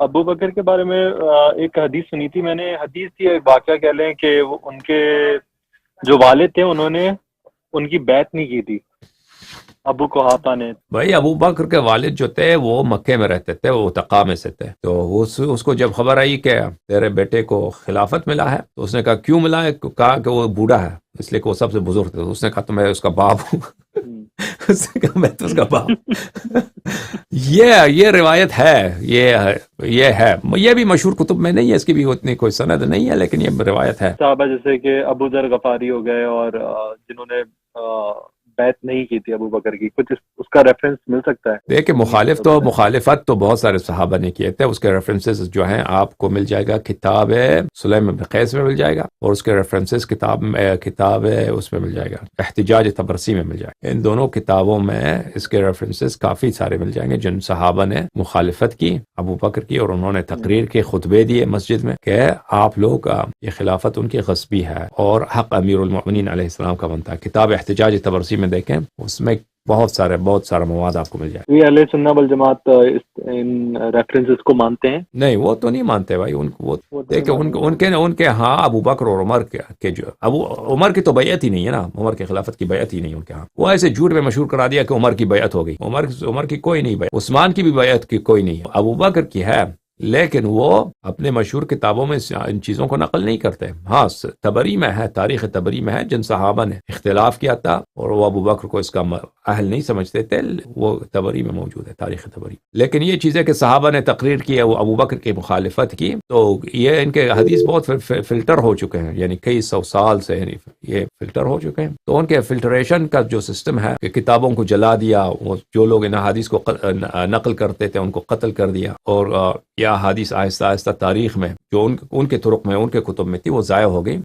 ابو بکر کے بارے میں ایک حدیث سنی تھی میں نے، حدیث تھی ایک واقعہ کہہ لیں کہ ان کے جو والد تھے انہوں نے ان کی بیعت نہیں کی تھی ابو قحافہ نے. بھائی ابو بکر کے والد جو تھے وہ مکے میں رہتے تھے، وہ تقا میں سے تھے، تو اس کو جب خبر آئی کہ تیرے بیٹے کو خلافت ملا ہے تو اس نے کہا کیوں ملا ہے؟ کہا کہ وہ بوڑھا ہے، اس لیے کہ وہ سب سے بزرگ تھے. اس نے کہا تو میں اس کا باپ ہوں. اس نے کہا میں تو اس کا باپ. یہ روایت ہے، یہ ہے، یہ بھی مشہور کتب میں نہیں ہے، اس کی بھی اتنی کوئی سند نہیں ہے، لیکن یہ روایت ہے. صحابہ جیسے کہ ابو ذر غفاری ہو گئے اور جنہوں نے بیعت نہیں کی تھی ابو بکر کی، کچھ اس کا ریفرنس مل سکتا ہے؟ دیکھیں مخالفت تو بہت سارے صحابہ نے کیے تھے، اس کے ریفرنسز جو ہیں آپ کو مل جائے گا کتاب سلیم بن قیس میں مل جائے گا، اور اس کے ریفرنسز کتاب اس میں مل جائے گا احتجاج تبرسی میں مل جائے گا. ان دونوں کتابوں میں اس کے ریفرنسز کافی سارے مل جائیں گے جن صحابہ نے مخالفت کی ابو بکر کی، اور انہوں نے تقریر کے خطبے دیے مسجد میں کہ آپ لوگ یہ خلافت ان کی غصبی ہے اور حق امیر المؤمنین علیہ السلام کا بنتا ہے. کتاب احتجاج تبرسی میں دیکھیں، اس میں بہت سارا مواد آپ کو مل جائے. یہ اہل سنت والجماعت ان ریفرنسز کو مانتے ہیں؟ نہیں، وہ تو نہیں مانتے بھائی. ان کے ہاں ابو بکر اور عمر کے جو عمر کی تو بیعت ہی نہیں ہے نا، عمر کی خلافت کی بیعت ہی نہیں ان کے ہاں. وہ ایسے جھوٹ میں مشہور کرا دیا کہ عمر کی بیعت ہو گئی. عمر کی کوئی نہیں بیعت، عثمان کی بھی بیعت کی کوئی نہیں، ابو بکر کی ہے، لیکن وہ اپنے مشہور کتابوں میں ان چیزوں کو نقل نہیں کرتے. ہاں تبری میں ہے، تاریخ تبری میں ہے جن صحابہ نے اختلاف کیا تھا اور وہ ابو بکر کو اس کا اہل نہیں سمجھتے تھے، وہ تبری میں موجود ہے، تاریخ تبری. لیکن یہ چیزیں کہ صحابہ نے تقریر کی ہے وہ ابو بکر کی مخالفت کی، تو یہ ان کے حدیث بہت فلٹر ہو چکے ہیں، یعنی کئی سو سال سے یہ فلٹر ہو چکے ہیں. تو ان کے فلٹریشن کا جو سسٹم ہے کہ کتابوں کو جلا دیا، وہ جو لوگ ان حدیث کو نقل کرتے تھے ان کو قتل کر دیا، اور یا حدیث آہستہ آہستہ تاریخ میں جو ان کے طرق میں ان کے کتب میں تھی وہ ضائع ہو گئی.